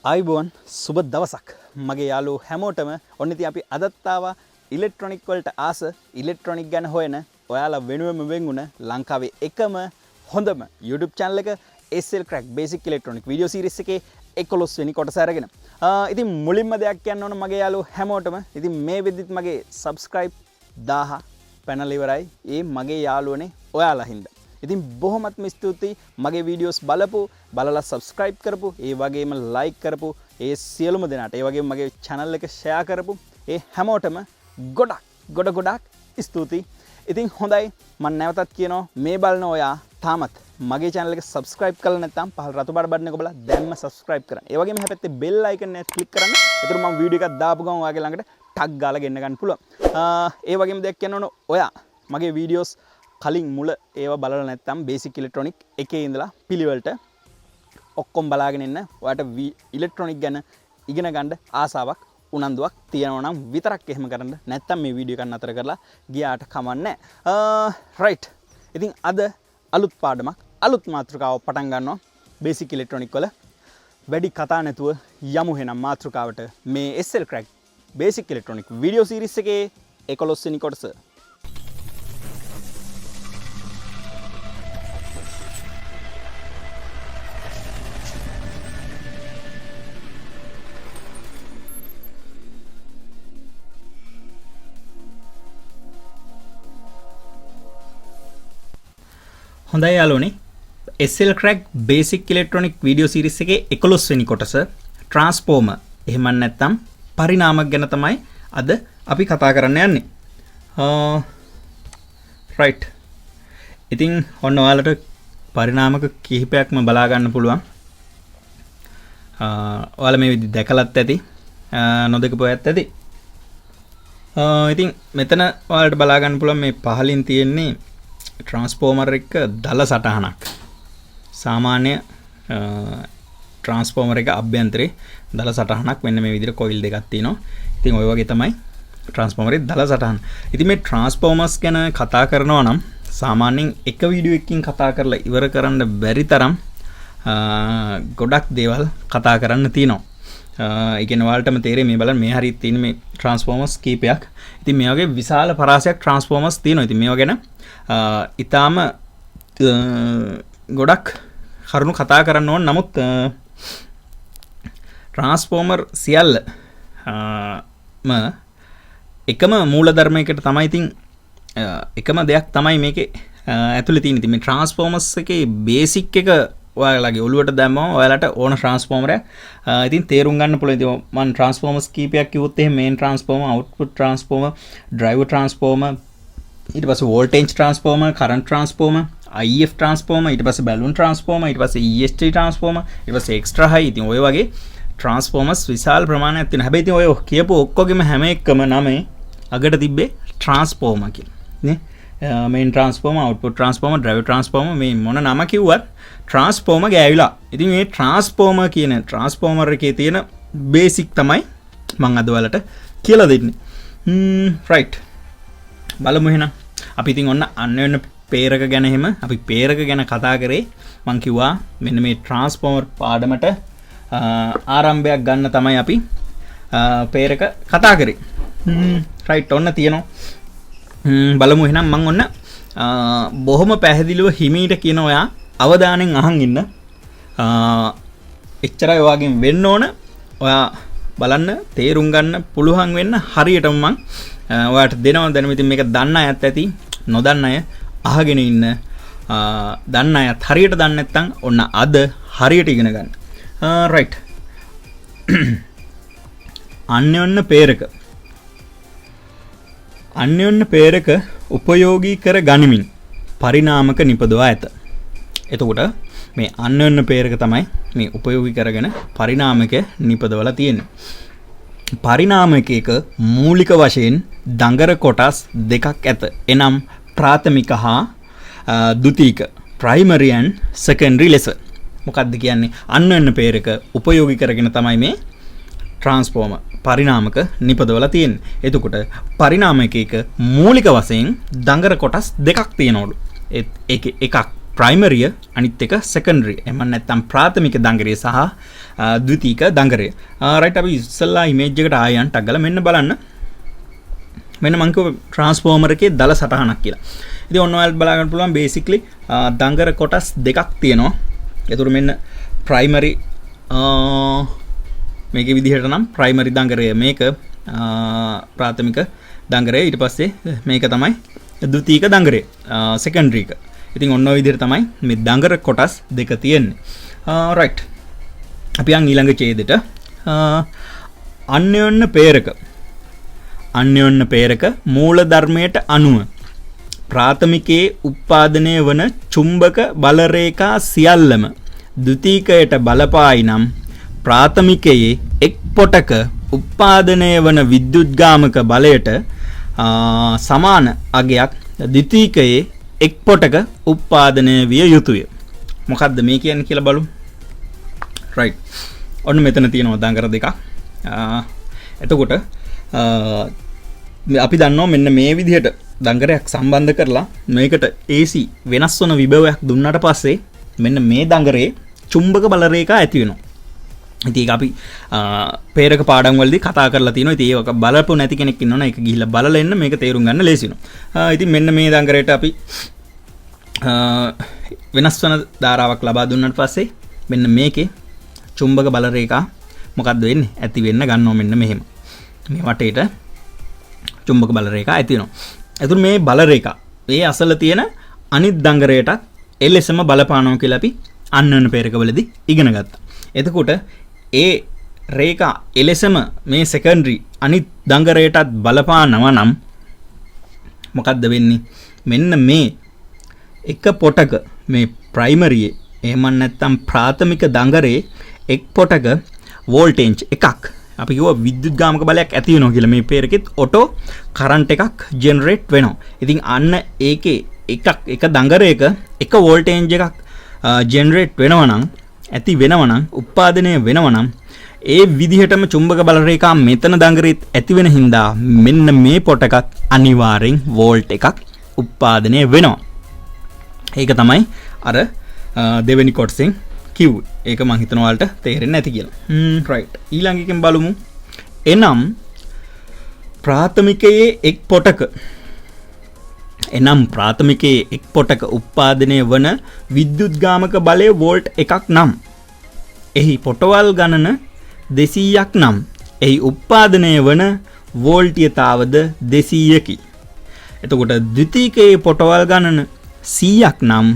ආයුබෝවන් සුබ දවසක් මගේ යාළුවෝ හැමෝටම ඔන්න ඉතින් අපි අදත් ආවා ඉලෙක්ට්‍රොනික වලට ආස ඉලෙක්ට්‍රොනික ගැන හොයන ඔයාලා වෙනුවෙම වෙන්ුණ ලංකාවේ එකම හොඳම YouTube channel එක SL Crack Basic Electronic video series එකේ 11 වෙනි කොටස අරගෙන. ඉතින් මුලින්ම දෙයක් කියන්න ඕන මගේ යාළුවෝ හැමෝටම ඉතින් මේ වෙද්දිත් මගේ subscribe 1000 පැනල ඉවරයි. ඒ මගේ යාළුවනේ ඔයාලා හින්දා. ඉතින් බොහොමත්ම ස්තුතියි මගේ වීඩියෝස් බලලා subscribe කරපු ඒ වගේම like කරපු ඒ සියලුම දෙනාට ඒ වගේම මගේ channel එක share කරපු ඒ හැමෝටම ගොඩක් ස්තුතියි. ඉතින් හොඳයි මම නැවතත් කියනවා මේ බලන ඔයා තාමත් මගේ channel එක subscribe කරලා නැත්නම් පහළ රතු බඩ බටන් එක ඔබලා දැන්ම subscribe කරන්න. ඒ වගේම හැපැත්තේ bell icon එක click කරන්න. එතකොට මම වීඩියෝ එකක් දාපු ගමන් ඔයාගේ ළඟට ටක් ගාලා ගෙන්න ගන්න පුළුවන්. ඒ වගේම දෙයක් කියන්න ඕන ඔයා මගේ වීඩියෝස් කලින් මුල ඒව බලලා නැත්නම් බේසික් ඉලෙක්ට්‍රොනික එකේ ඉඳලා පිළිවෙලට ඔක්කොම බලාගෙන ඉන්න. ඔයාලට ඉලෙක්ට්‍රොනික ගැන ඉගෙන ගන්න ආසාවක් උනන්දුවක් තියෙනවා නම් විතරක් එහෙම කරන්න. නැත්නම් මේ වීඩියෝ එක නතර කරලා ගියාට කමන්නේ නැහැ. රයිට්. ඉතින් අද අලුත් පාඩමක් අලුත් මාතෘකාවක් පටන් ගන්නවා බේසික් ඉලෙක්ට්‍රොනික වල. වැඩි කතා නැතුව යමු එහෙනම් මාතෘකාවට. මේ SL Crack Basic Electronic video series එකේ 11 වෙනි කොටස. හොඳයි යාළුවනේ SL Crack Basic Electronic video series එකේ 11 වෙනි කොටස transformer එහෙම නැත්නම් පරිණාමක ගැන තමයි අද අපි කතා කරන්න යන්නේ. right. ඉතින් ඔන්න ඔයාලට පරිණාමක කිහිපයක්ම බලා ගන්න පුළුවන්. ඔයාලා මේ විදි දැකලත් ඇති නොදකපු ඇත්ත ඇති. ඉතින් මෙතන ඔයාලට බලා ගන්න පුළුවන් මේ පහලින් තියෙන්නේ ट्रांसफॉर्मर එක දල සටහනක්. සාමාන්‍ය ट्रांसफॉर्मर එක අභ්‍යන්තරේ දල සටහනක් මෙන්න මේ විදිහට කොයිල් දෙකක් තියෙනවා. ඉතින් ওই වගේ තමයි ट्रांसफॉर्मर එකේ දල සටහන. ඉතින් මේ ट्रांसफॉर्मर्स ගැන කතා කරනවා නම් සාමාන්‍යයෙන් එක වීඩියෝ එකකින් කතා කරලා ඉවර කරන්න බැරි තරම් ගොඩක් දේවල් කතා කරන්න තියෙනවා. ඒ කියන්නේ ඔයාලටම තේරෙයි මේ බලන්න මේ හරියට තියෙන මේ ट्रांसफॉर्मर्स කීපයක්. ඉතින් මේ වගේ විශාල පරාසයක් ट्रांसफॉर्मर्स තියෙනවා. ඉතින් මේවා ගැන ඊටාම ගොඩක් කරුණු කතා කරන්න ඕන. නමුත් ट्रांसफॉर्मर සියල්ල එකම මූලධර්මයකට තමයි. ඉතින් එකම දෙයක් තමයි මේකේ ඇතුලේ තියෙන්නේ. ඉතින් මේ ट्रांसफॉर्मर्स එකේ බේසික් එක ඔයාලගේ ඔළුවට දැම්මම ඔයාලට ඕන ट्रांसफॉर्मर එක ඉතින් තේරුම් ගන්න පුළුවන්. ඉතින් මම ट्रांसफॉर्मर्स කීපයක් කිව්වොත් එහෙම main transformer, output transformer, driver transformer, ඊට පස්සේ voltage transformer, current transformer, IF transformer, ඊට පස්සේ බැලුන් ट्रांसफॉर्मर, ඊට පස්සේ EST ट्रांसफॉर्मर, ඊට පස්සේ එක්ස්ට්‍රා හයි. ඉතින් ඔය වගේ ट्रांसफॉर्मर्स විශාල ප්‍රමාණයක් තියෙනවා. හැබැයි ඉතින් ඔය කියපු ඔක්කොගෙම හැම එකම නමේ අගට තිබ්බේ ट्रांसफॉर्मर කියලා. නේ? Main transformer, output transformer, driver transformer මේ මොන නම කිව්වත් ट्रांसफॉर्मर ගෑවිලා. ඉතින් මේ ट्रांसफॉर्मर කියන ट्रांसफॉर्मर එකේ තියෙන බේසික් තමයි මම අද ඔයාලට කියලා දෙන්නේ. රයිට්. බලමු එහෙනම්. අපි ඉතින් ඔන්න අන්‍යෝන්‍ය පේරක ගැන එහෙම අපි පේරක ගැන කතා කරේ. මම කිව්වා මෙන්න මේ ट्रांसफॉर्मर පාඩමට ආරම්භයක් ගන්න තමයි අපි පේරක කතා කරේ. රයිට් ඔන්න තියෙනවා. බලමු එහෙනම් මම ඔන්න බොහොම පැහැදිලිව හිමීට කියන ඔයා අවධානයෙන් අහන් ඉන්න. එච්චරයි ඔයාගෙන් වෙන්න ඕන. ඔයා බලන්න තේරුම් ගන්න පුළුවන් වෙන්න හරියටම මම ඔයාට දෙනවා. දැන් ඉතින් මේක දන්න අයත් ඇති, නොදන්න අය අහගෙන ඉන්න. දන්න අයත් හරියට දන්නේ නැත්නම් ඔන්න අද හරියට ඉගෙන ගන්න. රයිට්. අන්‍යෝන්‍ය පේරක අන්‍යෝන්‍ය පේරක උපයෝගී කර ගනිමින් පරිණාමක නිපදවා ඇත. එතකොට මේ අන්‍යෝන්‍ය පේරක තමයි මේ උපයෝගී කරගෙන පරිණාමක නිපදවලා තියෙන්නේ. පරිණාමකයක මූලික වශයෙන් දඟර කොටස් දෙකක් ඇත. එනම් ප්‍රාථමික හා ද්විතීක, primary and secondary ලෙස. මොකක්ද කියන්නේ? අන්‍යෝන්‍ය පේරක උපයෝගී කරගෙන තමයි මේ ट्रांसफॉर्मर පරිණාමක නිපදවලා තියෙන්නේ. එතකොට පරිණාමකයක මූලික වශයෙන් දඟර කොටස් දෙකක් තියෙනවලු. ඒකේ එකක් ප්‍රයිමරිය අනිත් එක සෙකන්ඩරි. එහෙම නැත්නම් ප්‍රාථමික දංගරය සහ ද්විතීක දංගරය. රයිට් අපි ඉස්සෙල්ලා ඉමේජ් එකට ආයන් ටක් ගාලා මෙන්න බලන්න. මෙන්න මම කිව්ව ට්‍රාන්ස්ෆෝමර් එකේ දල සටහනක් කියලා. ඉතින් ඔන්න ඔයාලට බලා ගන්න පුළුවන් බේසික්ලි දංගර කොටස් දෙකක් තියෙනවා. ඒතර මෙන්න ප්‍රයිමරි මේකේ විදිහට නම් ප්‍රයිමරි දංගරය මේක ප්‍රාථමික දංගරය ඊට පස්සේ මේක තමයි ද්විතීක දංගරය සෙකන්ඩරි එක. ඉතින් ඔන්න ඔය විදිහට තමයි මේ දංගර කොටස් දෙක තියෙන්නේ. රයිට්. අපි යන් ඊළඟ ඡේදෙට අන්‍යෝන්‍ය පේරක අන්‍යෝන්‍ය පේරක මූල ධර්මයට අනුව ප්‍රාථමිකයේ උත්පාදනය වන චුම්බක බල රේඛා සියල්ලම ද්විතීකයට බලපායි නම් ප්‍රාථමිකයේ එක් පොටක උත්පාදනය වන විද්‍යුත්ගාමක බලයට සමාන අගයක් ද්විතීකයේ එක් පොටක උත්පාදනය විය යුතුය. මොකද්ද මේ කියන්නේ කියලා බලමු. රයිට්. ඔන්න මෙතන තියෙනවා දංගර දෙකක්. එතකොට අපි දන්නවා මෙන්න මේ විදිහට දංගරයක් සම්බන්ධ කරලා මේකට AC වෙනස් වන විභවයක් දුන්නාට පස්සේ මෙන්න මේ දංගරේ චුම්බක බල රේඛා ඇති වෙනවා. ඉතින් ඒක අපි පේරක පාඩම් වලදී කතා කරලා තියෙනවා. ඉතින් ඒක බලපො නැති කෙනෙක් ඉන්නවනේ ඒක ගිහිල්ලා බලලා එන්න මේක තේරුම් ගන්න ලේසි වෙනවා. ඉතින් මෙන්න මේ දංගරයට අපි වෙනස් වන ධාරාවක් ලබා දුන්නාට පස්සේ මෙන්න මේකේ චුම්බක බල රේඛා මොකද්ද වෙන්නේ? ඇති වෙන්න ගන්නවා මෙන්න මෙහෙම. මේ වටේට චුම්බක බල රේඛා ඇති වෙනවා. එතකොට මේ බල රේඛා මේ අසල තියෙන අනිත් දංගරයටත් එලෙසම බලපානවා කියලා අපි අන්‍යෝන්‍ය පේරකවලදී ඉගෙන ගත්තා. එතකොට ඒ රේඛා එලෙසම මේ සෙකන්ඩරි අනිත් දංගරයටත් බලපානවා නම් මොකද්ද වෙන්නේ? මෙන්න මේ එක පොටක මේ ප්‍රයිමරියේ එහෙම නැත්නම් ප්‍රාථමික දංගරේ එක් පොටක වෝල්ටේජ් එකක් අපි කිව්වා විද්‍යුත්ගාමක බලයක් ඇති වෙනවා කියලා. මේ පේරකෙත් ඔටෝ කරන්ට් එකක් ජෙනරේට් වෙනවා. ඉතින් අන්න ඒකේ එක දංගරයක එක වෝල්ටේජ් එකක් ජෙනරේට් වෙනවා නම් ඇති වෙනවා නම් උත්පාදනය වෙනවා නම් ඒ විදිහටම චුම්බක බල රේඛා මෙතන දංගරෙත් ඇති වෙන හින්දා මෙන්න මේ පොටකත් අනිවාර්යෙන් වෝල්ට් එකක් උත්පාදනය වෙනවා. ඒක තමයි අර දෙවෙනි කොටසෙන් කිව්වේ. ඒක මම හිතනවා ඔයාලට තේරෙන්නේ නැති කියලා. රයිට්. ඊළඟ එකෙන් බලමු. එනම් ප්‍රාථමිකයේ එක් පොටක උත්පාදනය වන විද්‍යුත්ගාමක බලය වෝල්ට් එකක් නම් එහි පොටවල් ගණන 200ක් නම් එහි උත්පාදනය වන වෝල්ටීයතාවද 200කි. එතකොට ද්විතීකයේ පොටවල් ගණන 100ක් නම්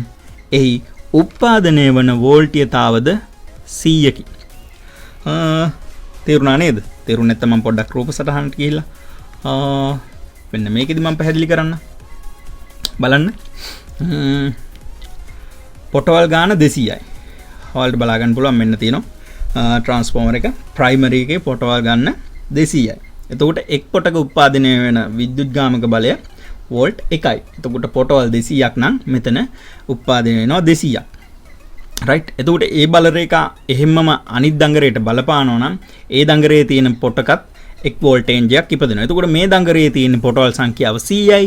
එහි උත්පාදනය වන වෝල්ටීයතාවද 100කි. තේරුණා නේද? තේරුණ නැත්නම් මම පොඩ්ඩක් රූප සටහනට ගිහිල්ලා මෙන්න මේකෙදි මම පැහැදිලි කරන්න. බලන්න. පොටවල් ගාන 200යි. ඔයාලට බලා ගන්න පුළුවන් මෙන්න තියෙනවා ට්‍රාන්ස්ෆෝමර් එක ප්‍රයිමරි එකේ පොටවල් ගන්න 200යි. එතකොට එක් පොටක උත්පාදනය වෙන විද්‍යුත්ගාමක බලය වෝල්ට් 1යි. එතකොට පොටවල් 200ක් නම් මෙතන උත්පාදනය වෙනවා 200ක්. රයිට්. එතකොට ඒ බල රේඛා එහෙම්මම අනිත් දංගරයට බලපානවා නම් ඒ දංගරයේ තියෙන පොටකත් එක් වෝල්ටේජ් එකක් ඉපදෙනවා. එතකොට මේ දංගරයේ තියෙන පොටවල් සංඛ්‍යාව 100යි.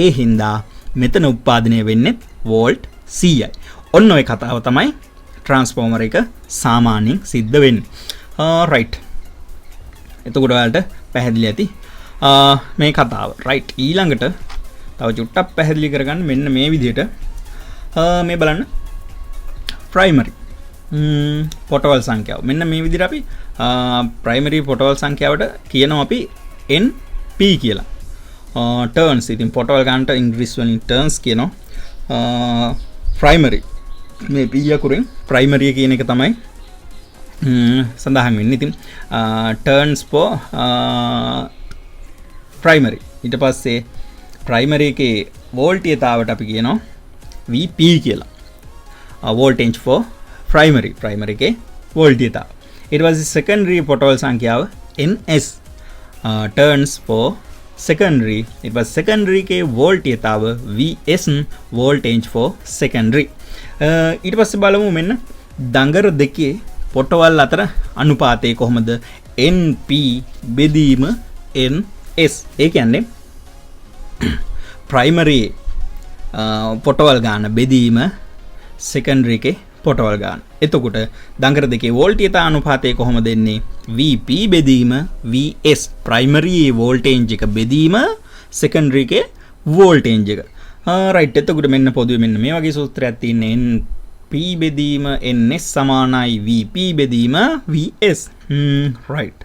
ඒ හින්දා මෙතන උත්පාදනය වෙන්නේ වෝල්ට් 100යි. ඔන්න ඔය කතාව තමයි ට්‍රාන්ස්ෆෝමර් එක සාමාන්‍යයෙන් සිද්ධ වෙන්නේ. රයිට්. එතකොට ඔයාලට පැහැදිලි ඇති මේ කතාව. රයිට්. ඊළඟට තව චුට්ටක් පැහැදිලි කරගන්න මෙන්න මේ විදිහට මේ බලන්න ප්‍රයිමරි පොටවල් සංඛ්‍යාව. මෙන්න මේ විදිහට අපි ප්‍රයිමරි පොටවල් සංඛ්‍යාවට කියනවා අපි NP කියලා. ටර්න්ස්. ඉතින් පොටවල් ගන්නට ඉංග්‍රීසි වලින් ටර්න්ස් කියනවා. ප්‍රයිමරි මේ P අකුරෙන් ප්‍රයිමරි කියන එක තමයි සඳහන් වෙන්නේ. ඉතින් ටර්න්ස් for ප්‍රයිමරි. ඊට පස්සේ ප්‍රයිමරි එකේ වෝල්ටීයතාවට අපි කියනවා VP කියලා. voltage for primary එකේ වෝල්ටීයතාව. ඊට පස්සේ secondary පොටවල් සංඛ්‍යාව NS turns for secondary. ඊට පස්සේ secondary එකේ වෝල්ටීයතාව VS voltage for secondary. ඊට පස්සේ බලමු මෙන්න දංගර දෙකේ පොටවල් අතර අනුපාතය කොහොමද? NP බෙදීම NS. ඒ කියන්නේ primary පොටවල් ගන්න බෙදීම සෙකන්ඩරි එකේ පොටවල් ගන්න. එතකොට දංගර දෙකේ වෝල්ටේජ්‍යතා අනුපාතය කොහොමද දෙන්නේ? VP බෙදීම VS ප්‍රයිමරි වෝල්ටේජ් එක බෙදීම සෙකන්ඩරි එකේ වෝල්ටේජ් එක. රයිට්. එතකොට මෙන්න පොදුවේ මෙන්න මේ වගේ සූත්‍රයක් තියෙන්නේ. P බෙදීම NS සමානයි VP බෙදීම VS. රයිට්.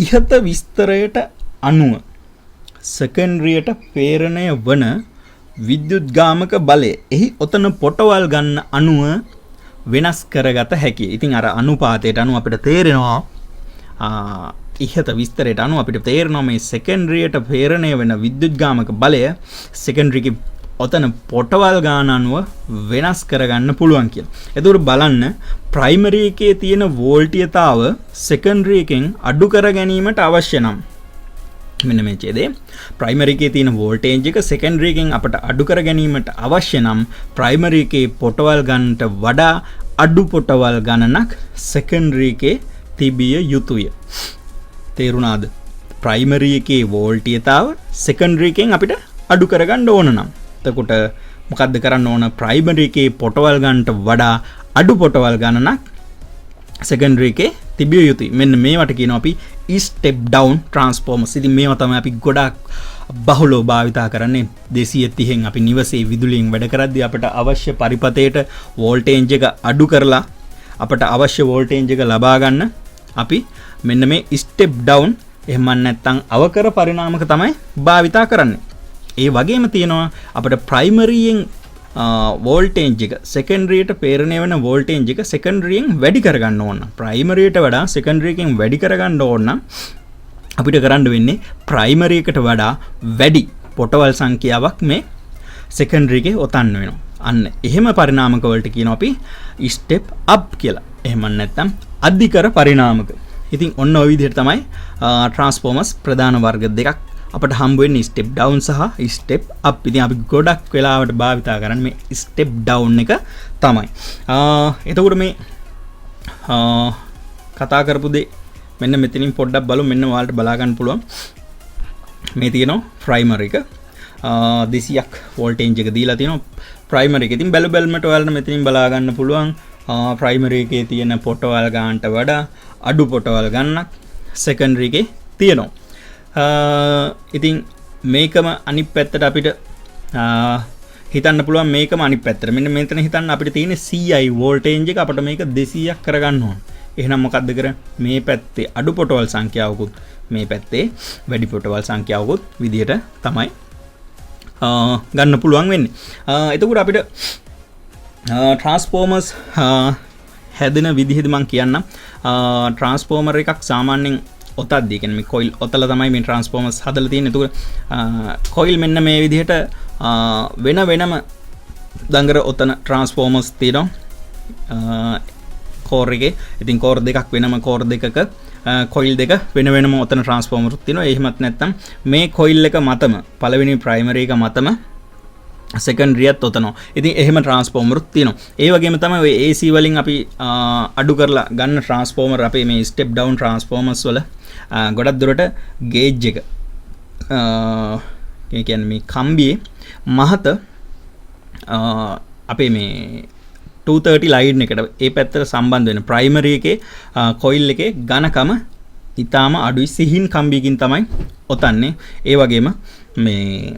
ඉහත විස්තරයට අනුව සෙකන්ඩරියට ප්‍රේරණය වන විද්‍යුත්ගාමක බලය එහි ඔතන පොටවල් ගන්න අණුව වෙනස් කරගත හැකියි. ඉතින් අර අනුපාතයට අනුව අපිට තේරෙනවා ඉහත විස්තරයට අනුව අපිට තේරෙනවා මේ සෙකන්ඩරියට ප්‍රේරණය වෙන විද්‍යුත්ගාමක බලය සෙකන්ඩරිගේ ඔතන පොටවල් ගන්න අණුව වෙනස් කරගන්න පුළුවන් කියලා. එතකොට බලන්න ප්‍රයිමරි එකේ තියෙන වෝල්ටීයතාව සෙකන්ඩරි එකෙන් අඩු කර ගැනීමට අවශ්‍ය නම් මෙන්න මේ ඡේදයේ ප්‍රයිමරි එකේ තියෙන වෝල්ටේජ් එක සෙකන්ඩරි එකෙන් අපට අඩු කර ගැනීමට අවශ්‍ය නම් ප්‍රයිමරි එකේ පොටවල් ගන්නට වඩා අඩු පොටවල් ගණනක් සෙකන්ඩරි එකේ තිබිය යුතුය. තේරුණාද? ප්‍රයිමරි එකේ වෝල්ටීයතාව සෙකන්ඩරි එකෙන් අපිට අඩු කරගන්න ඕන නම් එතකොට මොකද්ද කරන්න ඕන? ප්‍රයිමරි එකේ පොටවල් ගන්නට වඩා අඩු පොටවල් ගණනක් සෙකන්ඩරි එකේ තිබිය යුතුයි. මෙන්න මේවට කියනවා අපි ස්ටෙප් ඩවුන් ට්‍රාන්ස්ෆෝමර්ස්. ඉතින් මේවා තමයි අපි ගොඩක් බහුලව භාවිතා කරන්නේ 230න් අපි නිවසේ විදුලියෙන් වැඩ කරද්දී අපට අවශ්‍ය පරිපතේට වෝල්ටේජ් එක අඩු කරලා අපට අවශ්‍ය වෝල්ටේජ් එක ලබා ගන්න අපි මෙන්න මේ ස්ටෙප් ඩවුන් එහෙම නැත්නම් අවකර පරිණාමක තමයි භාවිතා කරන්නේ. ඒ වගේම තියෙනවා අපිට ප්‍රයිමරියෙන් වෝල්ටේජ් එක සෙකන්ඩරියට ප්‍රේරණය වෙන වෝල්ටේජ් එක සෙකන්ඩරියෙන් වැඩි කරගන්න ඕන. ප්‍රයිමරියට වඩා සෙකන්ඩරි එකෙන් වැඩි කරගන්න ඕන නම් අපිට කරන්න වෙන්නේ ප්‍රයිමරි එකට වඩා වැඩි පොටවල් සංඛ්‍යාවක් මේ සෙකන්ඩරි එකේ ඔතන්න වෙනවා. අන්න එහෙම පරිණාමක වලට කියනවා අපි ස්ටෙප් අප් කියලා. එහෙම නැත්නම් අධිකර පරිණාමක. ඉතින් ඔන්න ඔය විදිහට තමයි ට්‍රාන්ස්ෆෝමර්ස් ප්‍රධාන වර්ග දෙකක් අපට හම්බ වෙන්නේ ස්ටෙප් ඩවුන් සහ ස්ටෙප් අප්. ඉතින් අපි ගොඩක් වෙලාවට භාවිතා කරන්නේ මේ ස්ටෙප් ඩවුන් එක තමයි. එතකොට මේ කතා කරපු දේ මෙන්න මෙතනින් පොඩ්ඩක් බලමු. මෙන්න ඔයාලට බලා ගන්න පුළුවන්. මේ තියෙනවා ප්‍රයිමරි එක 200ක් වෝල්ටේජ් එක දීලා තියෙනවා ප්‍රයිමරි එක. ඉතින් බැලුමට ඔයාලට මෙතනින් බලා ගන්න පුළුවන් ප්‍රයිමරි එකේ තියෙන පොටවල් ගන්නට වඩා අඩු පොටවල් ගන්නක් සෙකන්ඩරි එකේ තියෙනවා. ඉතින් මේකම අනිත් පැත්තට අපිට හිතන්න පුළුවන් මේකම අනිත් පැත්තට. මෙන්න මෙතන හිතන්න අපිට තියෙන CI වෝල්ටේජ් එක අපිට මේක 200ක් කරගන්න ඕන. එහෙනම් මොකද්ද කරන්නේ? මේ පැත්තේ අඩු පොටවල් සංඛ්‍යාවකුත් මේ පැත්තේ වැඩි පොටවල් සංඛ්‍යාවකුත් විදියට තමයි ගන්න පුළුවන් වෙන්නේ. එතකොට අපිට ට්‍රාන්ස්ෆෝමර්ස් හැදෙන විදිහද මම කියන්නම්. ට්‍රාන්ස්ෆෝමර් එකක් සාමාන්‍යයෙන් ඔතද්දී කියන්නේ මේ කොයිල් ඔතල තමයි මේ ට්‍රාන්ස්ෆෝමර්ස් හදලා තියෙන්නේ. එතකොට කොයිල් මෙන්න මේ විදිහට වෙන වෙනම දඟර ඔතන ට්‍රාන්ස්ෆෝමර්ස් තියෙනවා කෝර් එකේ. ඉතින් කෝර් දෙකක් වෙනම කෝර් දෙකක කොයිල් දෙක වෙන වෙනම ඔතන ට්‍රාන්ස්ෆෝමර්ස් තියෙනවා. එහෙමත් නැත්නම් මේ කොයිල් එක මතම පළවෙනි ප්‍රයිමරි එක මතම සෙකන්ඩරියත් ඔතනවා. ඉතින් එහෙම ට්‍රාන්ස්ෆෝමර්ස් තියෙනවා. ඒ වගේම තමයි ඔය AC වලින් අපි අඩු කරලා ගන්න ට්‍රාන්ස්ෆෝමර් අපේ මේ ස්ටෙප් ඩවුන් ට්‍රාන්ස්ෆෝමර්ස් වල ගොඩක් දුරට ගේජ් එක ඒ කියන්නේ මේ කම්බියේ මහත අපේ මේ 230 ලයින් එකට ඒ පැත්තට සම්බන්ධ වෙන ප්‍රයිමරි එකේ කොයිල් එකේ ඝනකම ඊටාම අඩුයි. සිහින් කම්බියකින් තමයි ඔතන්නේ. ඒ වගේම මේ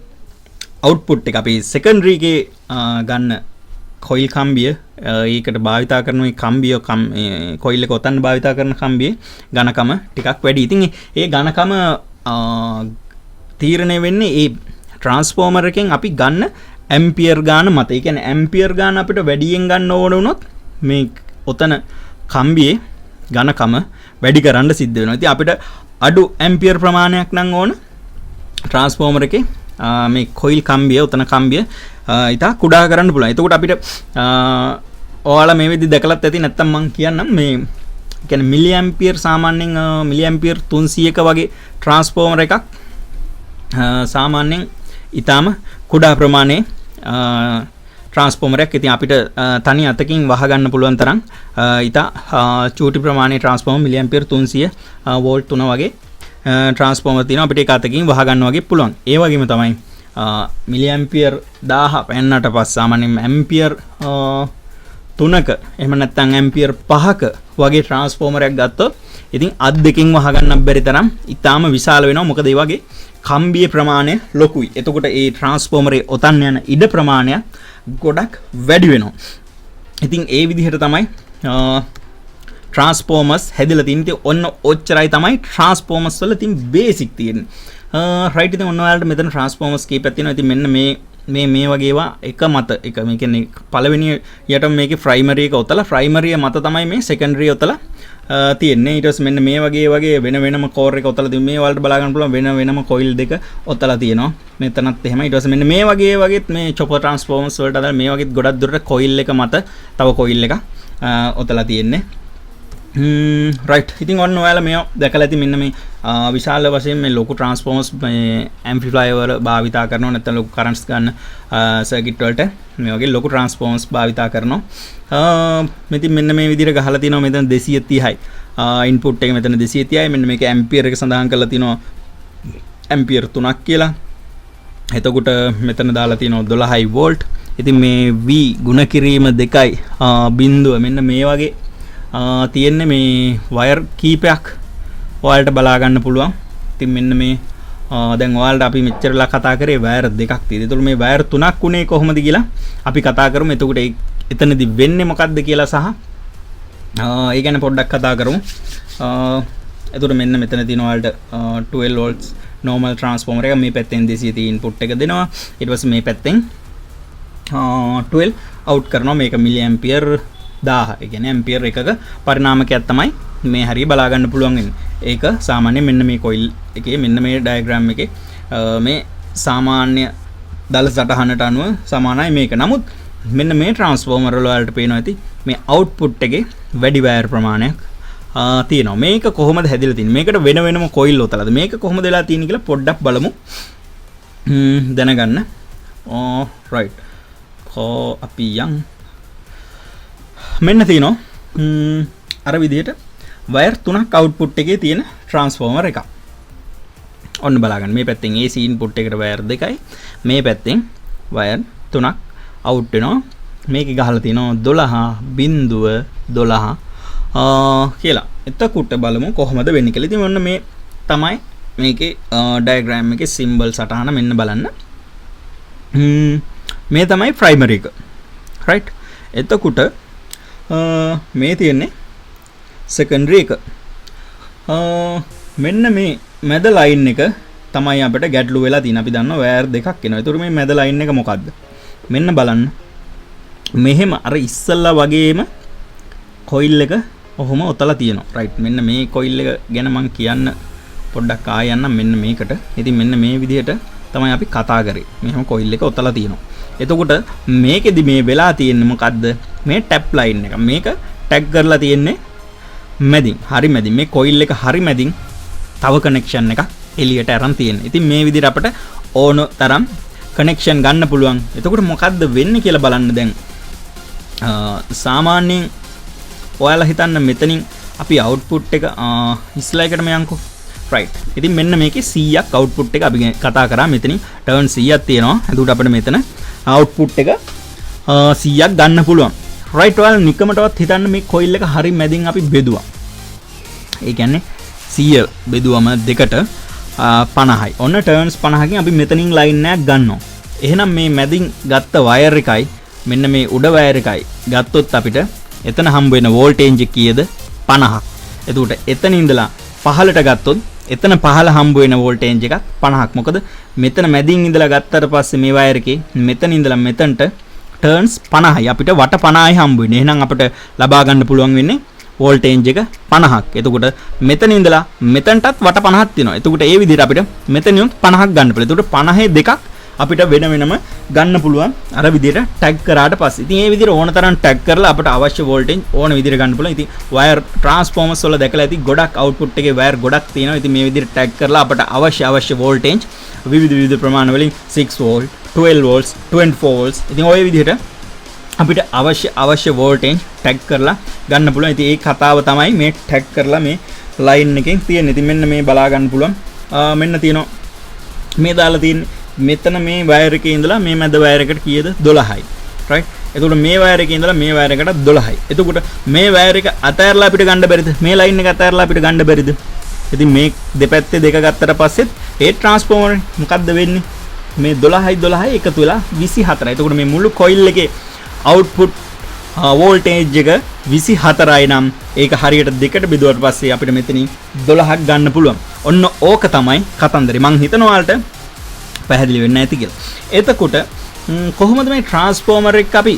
අවුට්පුට් එක අපි සෙකන්ඩරි එකේ ගන්න කොයිල් කම්බිය ඒකට භාවිතා කරන මේ කම්බිය කොයිල් එක ඔතන භාවිතා කරන කම්බියේ ඝනකම ටිකක් වැඩි. ඉතින් ඒ ඝනකම තීරණය වෙන්නේ ඒ ට්‍රාන්ස්ෆෝමර් එකෙන් අපි ගන්න ඇම්පියර් ගාන මත. ඒ කියන්නේ ඇම්පියර් ගාන අපිට වැඩියෙන් ගන්න ඕන වුණොත් මේ ඔතන කම්බියේ ඝනකම වැඩි කරන්න සිද්ධ වෙනවා. ඉතින් අපිට අඩු ඇම්පියර් ප්‍රමාණයක් නම් ඕන ට්‍රාන්ස්ෆෝමර් එකේ මේ කොයිල් කම්බිය උතන කම්බිය ඉතා කුඩා කරන්න පුළුවන්. එතකොට අපිට ඔයාලා මේ විදිහට දැකලත් ඇති නැත්තම් මම කියන්නම් මේ කියන්නේ මිලි ඇම්පියර් සාමාන්‍යයෙන් මිලි ඇම්පියර් 300ක වගේ ට්‍රාන්ස්ෆෝමර් එකක් සාමාන්‍යයෙන් ඊටාම කුඩා ප්‍රමාණයේ ට්‍රාන්ස්ෆෝමරයක්. ඉතින් අපිට තනි අතකින් වහ ගන්න පුළුවන් තරම් ඊටා චූටි ප්‍රමාණයේ ට්‍රාන්ස්ෆෝමර් මිලි ඇම්පියර් 300 වෝල්ට් 3 වගේ ට්‍රාන්ස්ෆෝමර් තියෙනවා අපිට ඒක අතකින් වහ ගන්න වගේ පුළුවන්. ඒ වගේම තමයි මිලි ඇම්පියර් 1000 පැන්නට පස්සේ සාමාන්‍යයෙන් ඇම්පියර් 3ක එහෙම නැත්නම් ඇම්පියර් 5ක වගේ ට්‍රාන්ස්ෆෝමරයක් ගත්තොත් ඉතින් අත් දෙකෙන් වහගන්න බැරි තරම් ඊටාම විශාල වෙනවා. මොකද ඒ වගේ කම්බියේ ප්‍රමාණය ලොකුයි. එතකොට ඒ ට්‍රාන්ස්ෆෝමරේ ඔතන්න යන ඉඩ ප්‍රමාණය ගොඩක් වැඩි වෙනවා. ඉතින් ඒ විදිහට තමයි ට්‍රාන්ස්ෆෝමර්ස් හැදිලා තියෙන්නේ. ඉතින් ඔන්න ඔච්චරයි තමයි ට්‍රාන්ස්ෆෝමර්ස් වල තියෙන බේසික් තියෙන්නේ. රයිට් ඉතින් ඔන්න ඔයාලට මෙතන ට්‍රාන්ස්ෆෝමර්ස් කීපයක් තියෙනවා. ඉතින් මෙන්න මේ වගේ ඒවා එක මත එක මේ කියන්නේ පළවෙනි යට මේකේ ප්‍රයිමරි එක ඔතලා ප්‍රයිමරිය මත තමයි මේ සෙකන්ඩරි ඔතලා තියෙන්නේ. ඊට පස්සේ මෙන්න මේ වගේ වෙන වෙනම කෝර් එක ඔතලා තියෙන මේ වලට බලා ගන්න පුළුවන් වෙන වෙනම කොයිල් දෙක ඔතලා තියෙනවා. මෙතනත් එහෙමයි. ඊට පස්සේ මෙන්න මේ වගේත් මේ චොපර් ට්‍රාන්ස්ෆෝමර්ස් වලට අදාළ මේ වගේත් ගොඩක් දුරට කොයිල් එක මත තව කොයිල් එක ඔතලා තියෙන්නේ. රයිට් ඉතින් ඔන්න ඔයාලා මේ දැකලා ඇති මෙන්න මේ විශාල වශයෙන් මේ ලොකු ට්‍රාන්ස්ෆෝමර්ස් මේ ඇම්ප්ලිෆයර් වල භාවිතා කරනවා නැත්නම් ලොකු කරන්ට්ස් ගන්න සර්කිට් වලට මේ වගේ ලොකු ට්‍රාන්ස්ෆෝමර්ස් භාවිතා කරනවා. ඉතින් මෙන්න මේ විදිහට ගහලා තිනවා මෙතන 230යි ඉන්පුට් එක මෙතන 230යි මෙන්න මේක ඇම්පියර් එක සඳහන් කරලා තිනවා ඇම්පියර් 3ක් කියලා. එතකොට මෙතන දාලා තිනවා 12යි වෝල්ට්. ඉතින් මේ V ගුණ කිරීම 2යි බිඳුව මෙන්න මේ වගේ තියෙන්නේ මේ වයර් කීපයක් ඔයාලට බලා ගන්න පුළුවන්. ඉතින් මෙන්න මේ දැන් ඔයාලට අපි මෙච්චරලා කතා කරේ වයර් දෙකක් තියෙනවා. ඒතකොට මේ වයර් තුනක් උනේ කොහොමද කියලා අපි කතා කරමු. එතකොට එතනදී වෙන්නේ මොකක්ද කියලා සහ ඒ ගැන පොඩ්ඩක් කතා කරමු. එතකොට මෙන්න මෙතන තියෙන ඔයාලට 12 volts normal transformer එක මේ පැත්තෙන් 230 input එක දෙනවා. ඊට පස්සේ මේ පැත්තෙන් 12 out කරනවා. මේක මිලි ඇම්පියර් 1000. ඒ කියන්නේ ඇම්පියර් එකක පරිණාමකයක් තමයි මේ හරිය බලා ගන්න පුළුවන් වෙන්නේ. ඒක සාමාන්‍යයෙන් මෙන්න මේ කොයිල් එකේ මෙන්න මේ ඩයග්‍රෑම් එකේ මේ සාමාන්‍ය දල සටහනට අනුව සමානයි මේක. නමුත් මෙන්න මේ ට්‍රාන්ස්ෆෝමර් වල වලට පේනවා ඇති මේ අවුට්පුට් එකේ වැඩි වයර් ප්‍රමාණයක් තියෙනවා. මේක කොහොමද හැදිලා තින්නේ? මේකට වෙන වෙනම කොයිල් ඔතලාද? මේක කොහොමද වෙලා තියෙන්නේ කියලා පොඩ්ඩක් බලමු. දැනගන්න. රයිට්. අපි යන් මෙන්න තියෙනවා අර විදිහට වයර් තුනක් අවුට්පුට් එකේ තියෙන ට්‍රාන්ස්ෆෝමර් එකක්. ඔන්න බලාගන්න මේ පැත්තෙන් AC ඉන්පුට් එකට වයර් දෙකයි මේ පැත්තෙන් වයර් තුනක් අවුට් වෙනවා. මේකේ ගහලා තියෙනවා 12.12 කියලා. එතකොට බලමු කොහොමද වෙන්නේ කියලා. ඉතින් ඔන්න මේ තමයි මේකේ ඩයග්‍රෑම් එකේ සිම්බල් සටහන මෙන්න බලන්න. මේ තමයි ප්‍රයිමරි එක. රයිට්. එතකොට මේ තියෙන්නේ සෙකන්ඩරි එක. මෙන්න මේ මැද ලයින් එක තමයි අපිට ගැටලු වෙලා තියෙන. අපි දන්නවා වයර් දෙකක් එනවා. ඒතර මේ මැද ලයින් එක මොකද්ද? මෙන්න බලන්න. මෙහෙම අර ඉස්සල්ලා වගේම කොයිල් එක ඔහොම ඔතලා තියෙනවා. රයිට්. මෙන්න මේ කොයිල් එක ගැන මම කියන්න පොඩ්ඩක් ආය යන්නම් මෙන්න මේකට. ඉතින් මෙන්න මේ විදිහට තමයි අපි කතා කරේ. මෙහෙම කොයිල් එක ඔතලා තියෙනවා. එතකොට මේකෙදි මේ වෙලා තියෙන්නේ මොකද්ද? මේ ටැප් ලයින් එක. මේක ටැග් කරලා තියෙන්නේ මැදින්. හරි මැදින්. මේ කොයිල් එක හරි මැදින් තව කනෙක්ෂන් එකක් එළියට අරන් තියෙනවා. ඉතින් මේ විදිහට අපිට ඕන තරම් කනෙක්ෂන් ගන්න පුළුවන්. එතකොට මොකද්ද වෙන්නේ කියලා බලන්න දැන්. සාමාන්‍යයෙන් ඔයාලා හිතන්න මෙතනින් අපි අවුට්පුට් එක ඉස්ලා එකටම යන්කෝ. රයිට්. ඉතින් මෙන්න මේකේ 100ක් අවුට්පුට් එක අපි කතා කරා. මෙතනින් ටර්න් 100ක් තියෙනවා. එතකොට අපිට මෙතන අවුට්පුට් එක 100ක් ගන්න පුළුවන්. රයිට්. ඔයාලා නිකමටවත් හිතන්න මේ කොයිල් එක හරි මැදින් අපි බෙදුවා. ඒ කියන්නේ 100 බෙදුවම දෙකට 50යි. ඔන්න ටර්න්ස් 50කින් අපි මෙතනින් ලයින් එකක් ගන්නවා. එහෙනම් මේ මැදින් ගත්ත වයර් එකයි මෙන්න මේ උඩ වයර් එකයි ගත්තොත් අපිට එතන හම්බ වෙන වෝල්ටේජ් එක කීයද? 50ක්. එතකොට එතන ඉඳලා පහළට ගත්තොත් එතන පහළ හම්බ වෙන වෝල්ටේජ් එකක් 50ක්. මොකද මෙතන මැදින් ඉඳලා ගත්තට පස්සේ මේ වයර් එකේ මෙතන ඉඳලා මෙතනට ටර්න්ස් 50යි. අපිට වට 50යි හම්බ වෙන්නේ. එහෙනම් අපිට ලබා ගන්න පුළුවන් වෙන්නේ වෝල්ටේජ් එක 50ක්. එතකොට මෙතන ඉඳලා මෙතනටත් වට 50ක් තියෙනවා. එතකොට ඒ විදිහට අපිට මෙතනින් 50ක් ගන්න පුළුවන්. එතකොට 50 දෙකක් අපිට වෙන වෙනම ගන්න පුළුවන් අර විදිහට ටැග් කරාට පස්සේ. ඉතින් මේ විදිහට ඕන තරම් ටැග් කරලා අපිට අවශ්‍ය වෝල්ටේජ් ඕන විදිහට ගන්න පුළුවන්. ඉතින් වයර් ට්‍රාන්ස්ෆෝමර්ස් වල දැකලා ඇති ගොඩක් අවුට්පුට් එකේ වයර් ගොඩක් තියෙනවා. ඉතින් මේ විදිහට ටැග් කරලා අපිට අවශ්‍ය වෝල්ටේජ් විවිධ ප්‍රමාණ වලින් 6 වෝල්ට් 12 වෝල්ට්ස් 24 වෝල්ට්ස් ඉතින් ওই විදිහට අපිට අවශ්‍ය වෝල්ටේජ් ටැග් කරලා ගන්න පුළුවන්. ඉතින් ඒ කතාව තමයි මේ ටැග් කරලා මේ ලයින් එකෙන් තියෙන්නේ. ඉතින් මෙන්න මේ බලා ගන්න පුළුවන්. මෙන්න තියෙනවා මේ දාලා තියෙන්නේ මෙතන මේ වයර් එකේ ඉඳලා මේ මැද වයර් එකට කීයද 12යි right එතකොට මේ වයර් එකේ ඉඳලා මේ වයර් එකට 12යි එතකොට මේ වයර් එක අතහැරලා අපිට ගන්න බැරිද මේ ලයින් එක අතහැරලා අපිට ගන්න බැරිද ඉතින් මේ දෙපැත්තේ දෙක ගත්තට පස්සෙත් ඒ ට්‍රාන්ස්ෆෝමර් මොකද්ද වෙන්නේ මේ 12යි එකතු වෙලා 24යි එතකොට මේ මුළු කොයිල් එකේ අවුට්පුට් වෝල්ටේජ් එක 24යි නම් ඒක හරියට දෙකට බෙදුවට පස්සේ අපිට මෙතනින් 12ක් ගන්න පුළුවන්. ඔන්න ඕක තමයි කතන්දරේ. මං හිතනවා ඔයාලට පැහැදිලි වෙන්න ඇති කියලා. එතකොට කොහොමද මේ ට්‍රාන්ස්ෆෝමර් එක අපි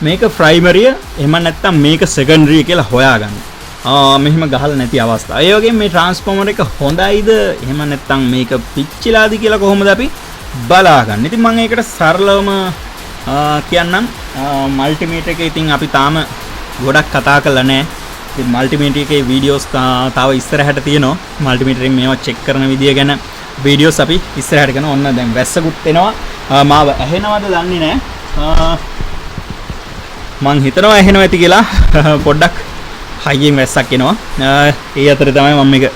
මේක ප්‍රයිමරිය එහෙම නැත්නම් මේක සෙකන්ඩරි කියලා හොයාගන්නේ. මෙහෙම ගහලා නැති අවස්ථාව. ඒ වගේම මේ ට්‍රාන්ස්ෆෝමර් එක හොඳයිද එහෙම නැත්නම් මේක පිච්චිලාද කියලා කොහොමද අපි බලාගන්නේ. ඉතින් මම ඒකට සරලවම කියන්නම් මල්ටිමීටර් එකේ ඉතින් අපි තාම ගොඩක් කතා කරලා නැහැ. ඉතින් මල්ටිමීටර් එකේ වීඩියෝස් තව ඉස්සරහට තියෙනවා. මල්ටිමීටර් එකෙන් මේවා චෙක් කරන විදිය ගැන වීඩියෝස් අපි ඉස්සරහට කරනවා. ඔන්න දැන් වැස්සකුත් එනවා. මාව ඇහෙනවද දන්නේ නැහැ. මං හිතනවා ඇහෙනවා ඇති කියලා පොඩ්ඩක් හයියෙන් වැස්සක් එනවා. ඒ අතරේ තමයි මම මේක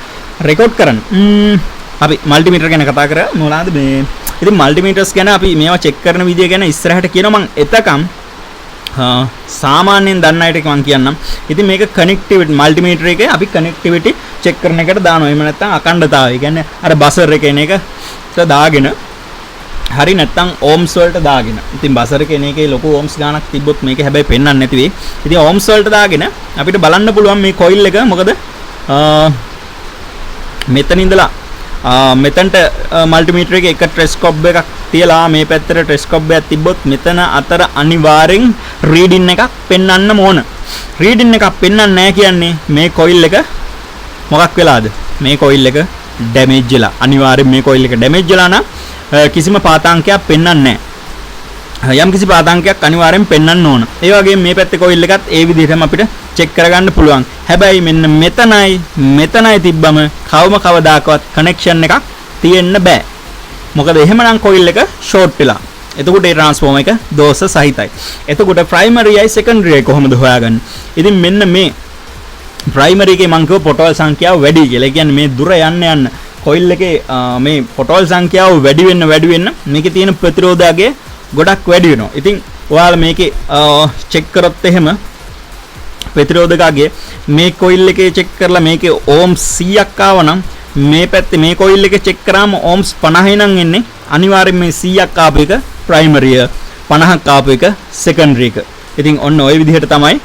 රෙකෝඩ් කරන්නේ. අපි මල්ටිමීටර් ගැන කතා කරා මොනවාද මේ ඉතින් මල්ටිමීටර්ස් ගැන අපි මේවා චෙක් කරන විදිය ගැන ඉස්සරහට කියනවා මම එතකම් සාමාන්‍යයෙන් දන්න අයට මම කියන්නම්. ඉතින් මේක කනෙක්ටිවිටි මල්ටිමීටර් එකේ අපි කනෙක්ටිවිටි චෙක් කරන එකට දානවා. එහෙම නැත්නම් අඛණ්ඩතාවය. ඒ කියන්නේ අර බසර් එක එන එක දාගෙන හරි නැත්නම් ඕම්ස් වලට දාගෙන. ඉතින් බසර් එක එන එකේ ලොකු ඕම්ස් ගානක් තිබ්බොත් මේක හැබැයි පෙන්වන්නේ නැති වෙයි. ඉතින් ඕම්ස් වලට දාගෙන අපිට බලන්න පුළුවන් මේ කොයිල් එක මොකද මෙතන ඉඳලා මෙතනට මල්ටිමීටර් එකේ එක ටෙලස්කෝප් එකක් තියලා මේ පැත්තට ටෙලස්කෝප් එකක් තිබ්බොත් මෙතන අතර අනිවාර්යෙන් රීඩින් එකක් පෙන්වන්න ඕන. රීඩින් එකක් පෙන්වන්නේ නැහැ කියන්නේ මේ කොයිල් එක මොකක් වෙලාද? මේ කොයිල් එක ඩැමේජ් වෙලා. අනිවාර්යෙන් මේ කොයිල් එක ඩැමේජ් වෙලා නම් කිසිම පාතාංකයක් පෙන්වන්නේ නැහැ. යම් කිසි පාතාංකයක් අනිවාර්යෙන් පෙන්වන්න ඕන. ඒ වගේම මේ පැත්තේ කොයිල් එකත් ඒ විදිහටම අපිට චෙක් කරගන්න පුළුවන්. හැබැයි මෙන්න මෙතනයි තිබ්බම කවදාකවත් කනෙක්ෂන් එකක් තියෙන්න බෑ. මොකද එහෙමනම් කොයිල් එක ෂෝට් වෙලා. එතකොට ඒ ට්‍රාන්ස්ෆෝමර් එක දෝෂ සහිතයි. එතකොට ප්‍රයිමරියයි සෙකන්ඩරියයි කොහොමද හොයාගන්නේ? ඉතින් මෙන්න මේ ප්‍රයිමරි එකේ මං කියව පොටෝල් සංඛ්‍යාව වැඩි කියලා. ඒ කියන්නේ මේ දුර යන්න කොයිල් එකේ මේ පොටෝල් සංඛ්‍යාව වැඩි වෙන්න මේකේ තියෙන ප්‍රතිරෝධය ගොඩක් වැඩි වෙනවා. ඉතින් ඔයාලා මේකේ චෙක් කරොත් එහෙම ප්‍රතිරෝධකගේ මේ කොයිල් එකේ චෙක් කරලා මේකේ ඕම්ස් 100ක් ආවනම් මේ පැත්තේ මේ කොයිල් එකේ චෙක් කරාම ඕම්ස් 50යි නම් එන්නේ. අනිවාර්යෙන් මේ 100ක් ආපු එක ප්‍රයිමරිය 50ක් ආපු එක සෙකන්ඩරි එක. ඉතින් ඔන්න ওই විදිහට තමයි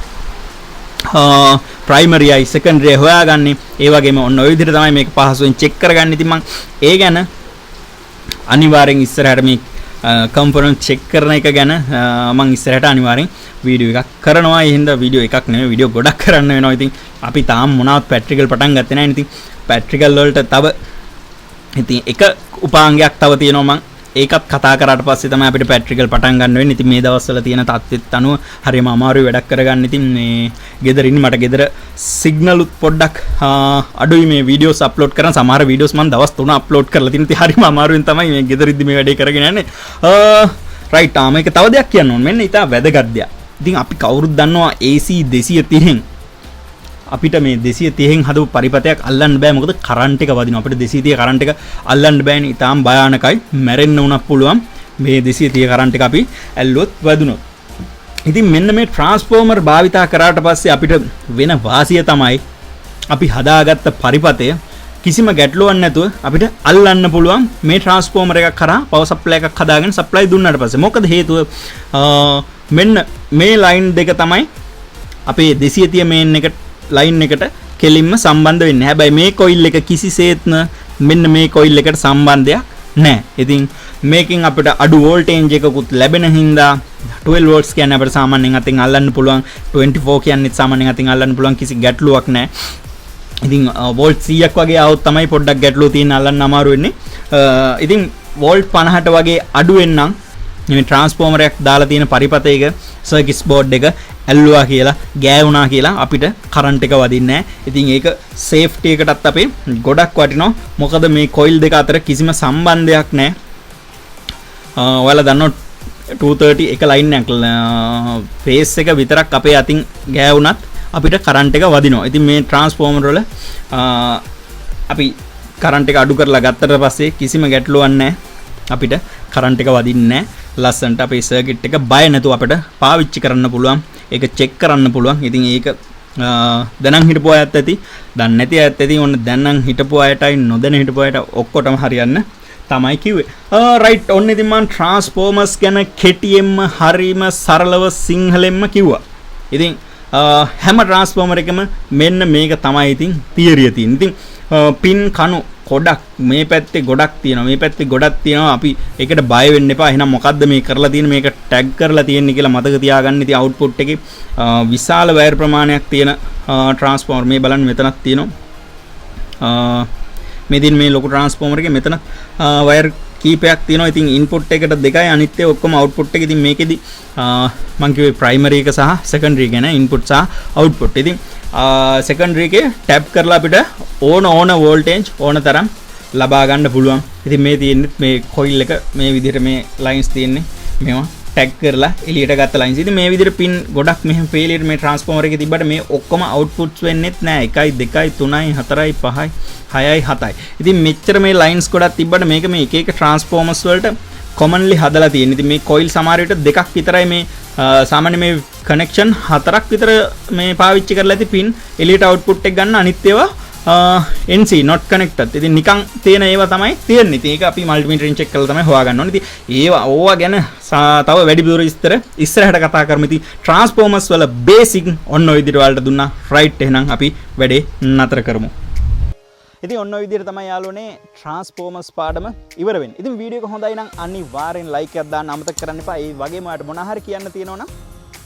ප්‍රයිමරියයි සෙකන්ඩරිය හොයාගන්නේ. ඒ වගේම ඔන්න ওই විදිහට තමයි මේක පහසුවෙන් චෙක් කරගන්නේ. ඉතින් මම ඒ ගැන අනිවාර්යෙන් ඉස්සරහට මේ කම්පොනන්ට් චෙක් කරන එක ගැන මම ඉස්සරහට අනිවාර්යෙන් වීඩියෝ එකක් කරනවා. ඒ හින්දා වීඩියෝ එකක් නෙමෙයි වීඩියෝ ගොඩක් කරන්න වෙනවා. ඉතින් අපි තාම මොනවත් පැට්‍රිකල් පටන් ගත්තේ නැහැ. ඉතින් පැට්‍රිකල් වලට තව ඉතින් එක උපාංගයක් තව තියෙනවා. මම ඒකත් කතා කරාට පස්සේ තමයි අපිට පැට්‍රිකල් පටන් ගන්න වෙන්නේ. ඉතින් මේ දවස්වල තියෙන තත්ත්වෙත් අනුව හරියම අමාරුයි වැඩක් කරගන්න. ඉතින් මේ ගෙදර ඉන්න මට ගෙදර සිග්නල් උත් පොඩ්ඩක් අඩුයි මේ වීඩියෝස් අප්ලෝඩ් කරන. සමහර වීඩියෝස් මම දවස් 3 අප්ලෝඩ් කරලා තියෙනවා. ඉතින් හරියම අමාරුවෙන් තමයි මේ ගෙදර ඉද්දි මේ වැඩේ කරගෙන යන්නේ. රයිට් මේක තව දෙයක් කියන්න ඕන. මෙන්න ඊට වැදගත් දෙයක්. ඉතින් අපි කවුරුත් දන්නවා AC 230න් අපිට මේ 230න් හදපු පරිපතයක් අල්ලන්න බෑ. මොකද කරන්ට් එක වදිනවා. අපිට 230 කරන්ට් එක අල්ලන්න බෑනේ. ඊටාම් භයානකයි. මැරෙන්න උනක් පුළුවන්. මේ 230 කරන්ට් එක අපි ඇල්ලුවොත් වදුනොත්. ඉතින් මෙන්න මේ ට්‍රාන්ස්ෆෝමර් භාවිතා කරාට පස්සේ අපිට වෙන වාසිය තමයි අපි හදාගත්ත පරිපතය කිසිම ගැටලුවක් නැතුව අපිට අල්ලන්න පුළුවන් මේ ට්‍රාන්ස්ෆෝමර් එකක් කරා පවර් සප්ලයි එකක් හදාගෙන සප්ලයි දුන්නාට පස්සේ. මොකද හේතුව මෙන්න මේ ලයින් දෙක තමයි අපේ 230 මේන් එකට ලයින් එකට කෙලින්ම සම්බන්ධ වෙන්නේ. හැබැයි මේ කොයිල් එක කිසිසේත්ම මෙන්න මේ කොයිල් එකට සම්බන්ධයක් නැහැ. ඉතින් මේකෙන් අපිට අඩු වෝල්ටේජ් එකකුත් ලැබෙන හින්දා 12 වෝල්ට්ස් කියන්නේ අපිට සාමාන්‍යයෙන් අතින් අල්ලන්න පුළුවන්. 24 කියන්නේත් සාමාන්‍යයෙන් අතින් අල්ලන්න පුළුවන්. කිසි ගැටලුවක් නැහැ. ඉතින් වෝල්ට් 100ක් වගේ આવොත් තමයි පොඩ්ඩක් ගැටලුව තියෙන අල්ලන්න අමාරු වෙන්නේ. ඉතින් වෝල්ට් 50ට වගේ අඩු වෙන්නම් මේ ට්‍රාන්ස්ෆෝමර් එකක් දාලා තියෙන පරිපතයක සර්කිට් බෝඩ් එක ඇල්ලුවා කියලා ගෑවුණා කියලා අපිට කරන්ට් එක වදින්නේ නැහැ. ඉතින් ඒක සේෆ්ටි එකටත් අපේ ගොඩක් වටිනවා. මොකද මේ කොයිල් දෙක අතර කිසිම සම්බන්ධයක් නැහැ. ඔයාලා දන්නවා 230 එක ලයින් එකක් ෆේස් එක විතරක් අපේ අතින් ගෑවුණත් අපිට කරන්ට් එක වදිනවා. ඉතින් මේ ට්‍රාන්ස්ෆෝමර් වල අපි කරන්ට් එක අඩු කරලා ගත්තට පස්සේ කිසිම ගැටලුවක් නැහැ. අපිට කරන්ට් එක වදින්නේ නැහැ. ලස්සනට අපේ සර්කිට් එක බය නැතුව අපිට පාවිච්චි කරන්න පුළුවන්. ඒක චෙක් කරන්න පුළුවන්. ඉතින් ඒක දැනන් හිටපු අයත් ඇති, දන්නේ නැති අයත් ඇති. ඔන්න දැනන් හිටපු අයටයි නොදැන හිටපු අයට ඔක්කොටම හරියන්න තමයි කිව්වේ. රයිට්, ඔන්න ඉතින් මම ට්‍රාන්ස්ෆෝමර්ස් ගැන කෙටියෙන්ම හරීම සරලව සිංහලෙන්ම කිව්වා. ඉතින් හැම ට්‍රාන්ස්ෆෝමර් එකම මෙන්න මේක තමයි ඉතින් තියරිය තියෙන්නේ. ඉතින් පින් කණු ගොඩක් මේ පැත්තේ ගොඩක් තියෙනවා, මේ පැත්තේ ගොඩක් තියෙනවා. අපි ඒකට බය වෙන්න එපා. එහෙනම් මොකද්ද මේ කරලා තියෙන්නේ, මේක ටැග් කරලා තියෙන්නේ කියලා මතක තියාගන්න. ඉතින් අවුට්පුට් එකේ විශාල වයර් ප්‍රමාණයක් තියෙන ට්‍රාන්ස්ෆෝමර් මේ බලන්න මෙතනක් තියෙනවා. මෙදින් මේ ලොකු ට්‍රාන්ස්ෆෝමර් එකේ මෙතන වයර් කීපයක් තියෙනවා. ඉතින් ඉන්පුට් එකට දෙකයි, අනිත් ඒවා ඔක්කොම අවුට්පුට් එක. ඉතින් මේකෙදි මම කිව්වේ ප්‍රයිමරි එක සහ සෙකන්ඩරි ගැන, ඉන්පුට් සහ අවුට්පුට්. ඉතින් සෙකන්ඩරි එකේ ටැප් කරලා අපිට ඕන වෝල්ටේජ් ඕන තරම් ලබා ගන්න පුළුවන්. ඉතින් මේ තියෙන්නේ මේ කොයිල් එක මේ විදිහට මේ ලයින්ස් තියෙන්නේ. මේවා ටැග් කරලා එළියට ගත්ත ලයින්ස්. ඉතින් මේ විදිහට පින් ගොඩක් මෙහෙම ෆේලියර් මේ ට්‍රාන්ස්ෆෝමර් එකේ තිබ්බට මේ ඔක්කොම අවුට්පුට්ස් වෙන්නේත් නැහැ. 1 2 3 4 5 6යි 7යි. ඉතින් මෙච්චර මේ ලයින්ස් ගොඩක් තිබ්බට මේක මේ එක එක ට්‍රාන්ස්ෆෝමර්ස් වලට කොමන්ලි හදලා තියෙන. ඉතින් මේ කොයිල් සමහර විට දෙකක් විතරයි මේ සාමාන්‍ය මේ කනෙක්ෂන් 4ක් විතර මේ පාවිච්චි කරලා ඇති පින් එළියට අවුට්පුට් එක ගන්න. අනිත් ඒවා NC not connected. ඉතින් නිකන් තියෙන ඒවා තමයි තියෙන්නේ. ඉතින් ඒක අපි මල්ටිමීටරෙන් චෙක් කරලා තමයි හොයාගන්න ඕනේ. ඉතින් ඒවා ඕවා ගැන තව වැඩිපුර විස්තර ඉස්සරහට කතා කරමු. ඉතින් ට්‍රාන්ස්ෆෝමර්ස් වල බේසික් ඔන්න ඔය විදිහට වලට දුන්නා. රයිට්, එහෙනම් අපි වැඩේ නතර කරමු. ඉතින් ඔන්න ඔය විදිහට තමයි යාළුවනේ ට්‍රාන්ස්ෆෝමර්ස් පාඩම ඉවර වෙන්නේ. ඉතින් වීඩියෝ එක හොඳයි නම් අනිවාර්යෙන් ලයික් එකක් දාන්න අමතක කරන්න එපා. ඒ වගේම ඔයාලට මොනවා හරි කියන්න තියෙනවා නම්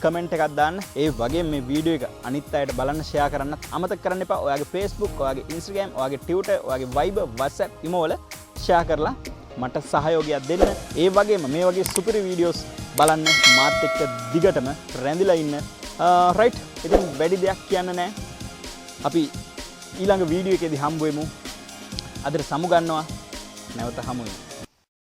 කමෙන්ට් එකක් දාන්න. ඒ වගේම මේ වීඩියෝ එක අනිත් අයට බලන්න ෂෙයා කරන්නත් අමතක කරන්න එපා. ඔයාගේ Facebook, ඔයාගේ Instagram, ඔයාගේ Twitter, ඔයාගේ Viber, WhatsApp, imo වල ෂෙයා කරලා මට සහයෝගයක් දෙන්න. ඒ වගේම මේ වගේ සුපිරි වීඩියෝස් බලන්න මාත් එක්ක දිගටම රැඳිලා ඉන්න. රයිට්, ඉතින් වැඩි දෙයක් කියන්න නැහැ. අපි ඊළඟ වීඩියෝ එකේදී හම්බ වෙමු. අදට සමු ගන්නවා. නැවත හමු වෙමු.